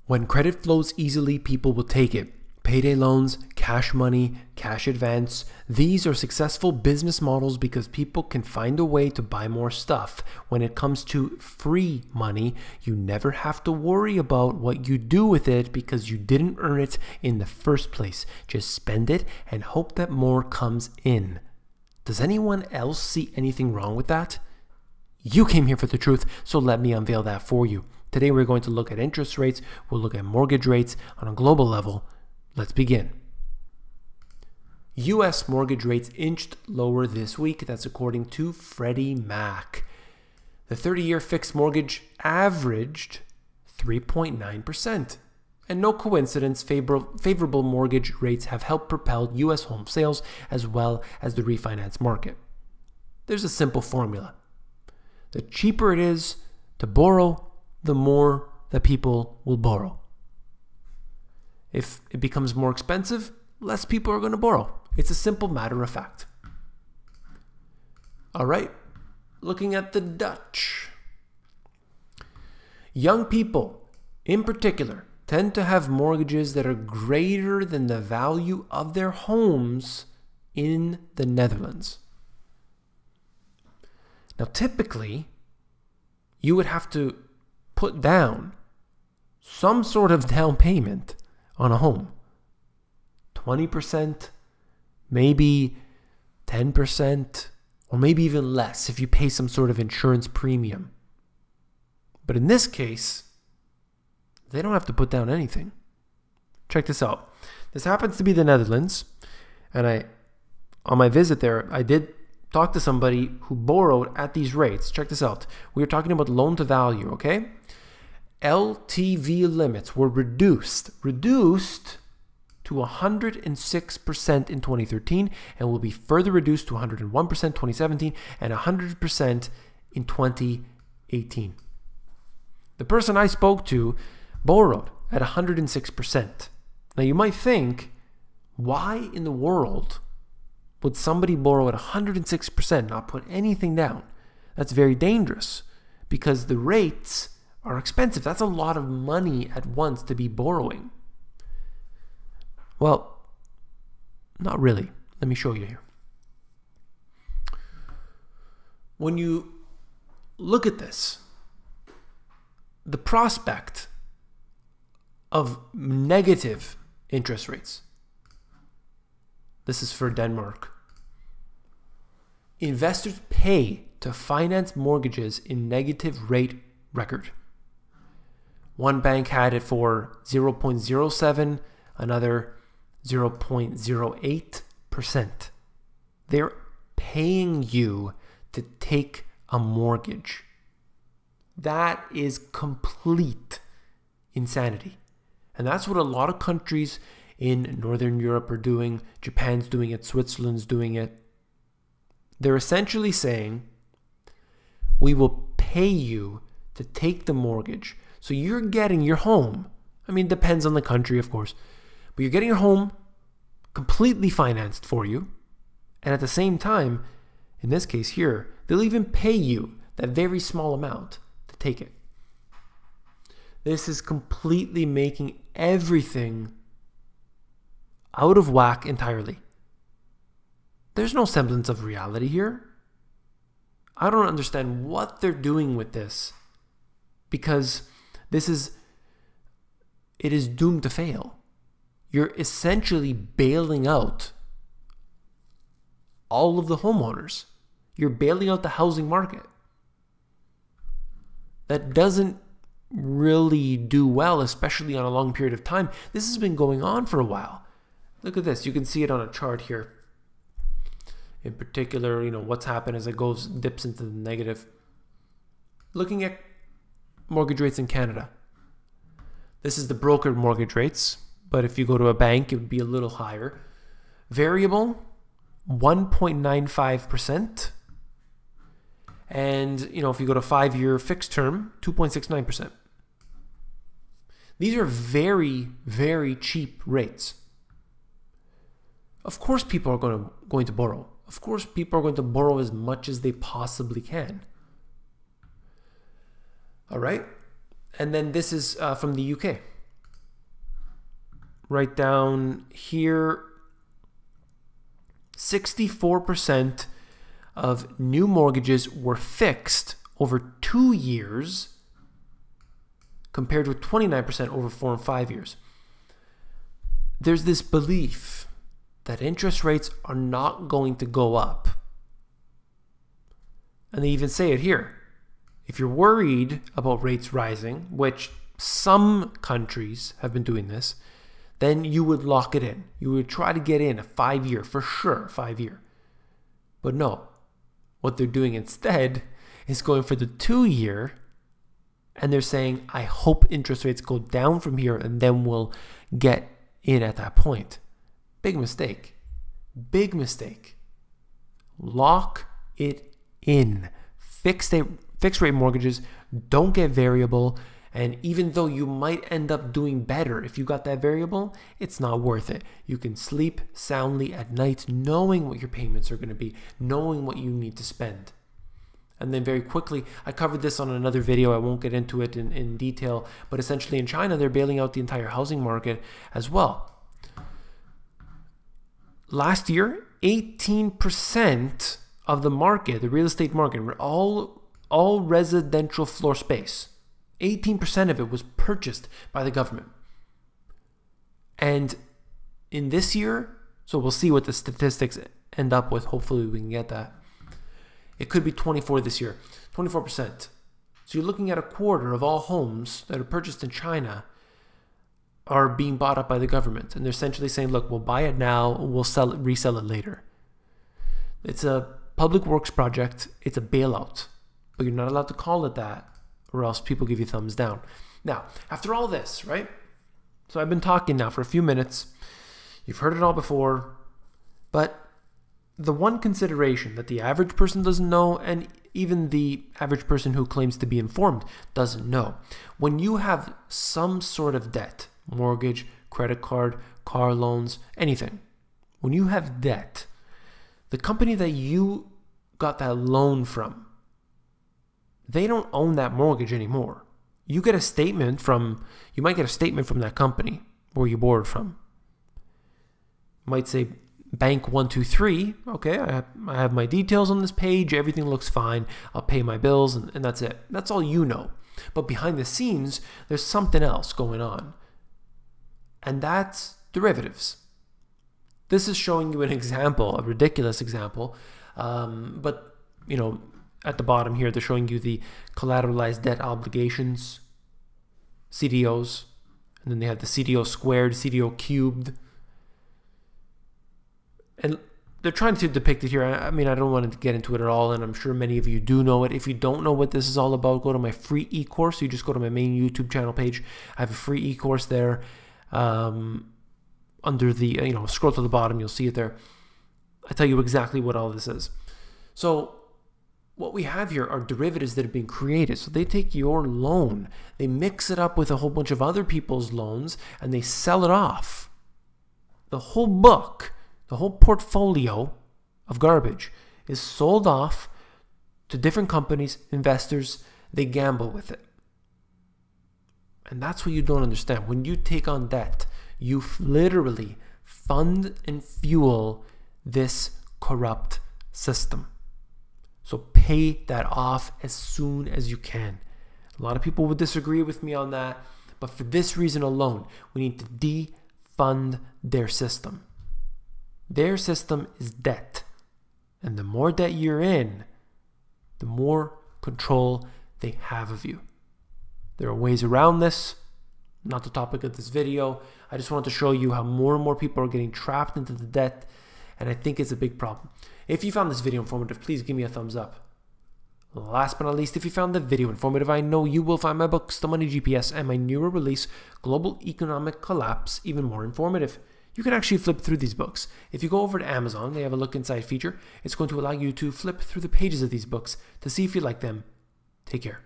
When credit flows easily, people will take it. Payday loans, cash money, cash advance. These are successful business models because people can find a way to buy more stuff. When it comes to free money, you never have to worry about what you do with it because you didn't earn it in the first place. Just spend it and hope that more comes in. Does anyone else see anything wrong with that? You came here for the truth, so let me unveil that for you. Today we're going to look at interest rates, we'll look at mortgage rates on a global level. Let's begin. U.S. mortgage rates inched lower this week. That's according to Freddie Mac. The 30-year fixed mortgage averaged 3.9%. And no coincidence, favorable mortgage rates have helped propel U.S. home sales as well as the refinance market. There's a simple formula. The cheaper it is to borrow, the more that people will borrow. If it becomes more expensive, less people are going to borrow. It's a simple matter of fact. All right, looking at the Dutch. Young people, in particular, tend to have mortgages that are greater than the value of their homes in the Netherlands. Now, typically, you would have to put down some sort of down payment on a home. 20%, maybe 10%, or maybe even less if you pay some sort of insurance premium. But in this case, they don't have to put down anything. Check this out. This happens to be the Netherlands, and on my visit there, I did talk to somebody who borrowed at these rates. Check this out. We are talking about loan to value, okay? LTV limits were reduced to 106% in 2013 and will be further reduced to 101% 2017 and 100% in 2018. The person I spoke to borrowed at 106%. Now you might think, why in the world would somebody borrow at 106%, not put anything down? That's very dangerous because the rates are expensive. That's a lot of money at once to be borrowing. Well, not really. Let me show you here. When you look at this, the prospect of negative interest rates. This is for Denmark. Investors pay to finance mortgages in negative rate record. One bank had it for 0.07, another 0.08%. They're paying you to take a mortgage. That is complete insanity. And that's what a lot of countries in Northern Europe are doing. Japan's doing it, Switzerland's doing it. They're essentially saying, we will pay you to take the mortgage. So you're getting your home. I mean, it depends on the country, of course. But you're getting your home completely financed for you. And at the same time, in this case here, they'll even pay you that very small amount to take it. This is completely making everything out of whack entirely. There's no semblance of reality here. I don't understand what they're doing with this, because it is doomed to fail. You're essentially bailing out all of the homeowners. You're bailing out the housing market. That doesn't really do well, especially on a long period of time. This has been going on for a while. Look at this. You can see it on a chart here. In particular, you know, what's happened as it dips into the negative. Looking at mortgage rates in Canada. This is the brokered mortgage rates, but if you go to a bank, it would be a little higher. Variable, 1.95%. And, you know, if you go to 5-year fixed term, 2.69%. These are very, very cheap rates. Of course people are going to borrow. Of course people are going to borrow as much as they possibly can. All right? And then this is from the UK. write down here 64% of new mortgages were fixed over 2 years compared with 29% over 4 and 5 years. There's this belief that interest rates are not going to go up. And they even say it here. If you're worried about rates rising, which some countries have been doing this, then you would lock it in. You would try to get in a 5-year, for sure, 5-year. But no, what they're doing instead is going for the 2-year, and they're saying, I hope interest rates go down from here, and then we'll get in at that point. Big mistake. Big mistake. Lock it in. Fixed rate mortgages don't get variable. And even though you might end up doing better if you got that variable, it's not worth it. You can sleep soundly at night knowing what your payments are going to be, knowing what you need to spend. And then very quickly, I covered this on another video. I won't get into it in detail. But essentially in China, they're bailing out the entire housing market as well. Last year, 18% of the market, the real estate market, all residential floor space, 18% of it was purchased by the government. And in this year, so we'll see what the statistics end up with. Hopefully we can get that. It could be 24 this year, 24%. So you're looking at a quarter of all homes that are purchased in China are being bought up by the government. And they're essentially saying, look, we'll buy it now, we'll resell it later. It's a public works project. It's a bailout. But you're not allowed to call it that, or else people give you thumbs down. Now, after all this, right? So I've been talking now for a few minutes. You've heard it all before. But the one consideration that the average person doesn't know, and even the average person who claims to be informed doesn't know. When you have some sort of debt, mortgage, credit card, car loans, anything. When you have debt, the company that you got that loan from, they don't own that mortgage anymore. You get a statement from, you might get a statement from that company where you borrowed from. Might say bank 123. Okay, I have my details on this page. Everything looks fine. I'll pay my bills and that's it. That's all you know. But behind the scenes, there's something else going on. And that's derivatives. This is showing you an example, a ridiculous example. But, you know, at the bottom here, they're showing you the collateralized debt obligations, CDOs, and then they have the CDO squared, CDO cubed. And they're trying to depict it here. I mean, I don't want to get into it at all, and I'm sure many of you do know it. If you don't know what this is all about, go to my free e-course. You just go to my main YouTube channel page. I have a free e-course there. Under the, scroll to the bottom, you'll see it there. I tell you exactly what all this is. So what we have here are derivatives that have been created. So they take your loan, they mix it up with a whole bunch of other people's loans, and they sell it off. The whole book, the whole portfolio of garbage is sold off to different companies, investors. They gamble with it. And that's what you don't understand. When you take on debt, you literally fund and fuel this corrupt system. So pay that off as soon as you can. A lot of people would disagree with me on that, but for this reason alone, we need to defund their system. Their system is debt. And the more debt you're in, the more control they have of you. There are ways around this, not the topic of this video. I just wanted to show you how more and more people are getting trapped into the debt, and I think it's a big problem. If you found this video informative, please give me a thumbs up. Last but not least, if you found the video informative, I know you will find my books, The Money GPS, and my newer release, Global Economic Collapse, even more informative. You can actually flip through these books. If you go over to Amazon, they have a look inside feature. It's going to allow you to flip through the pages of these books to see if you like them. Take care.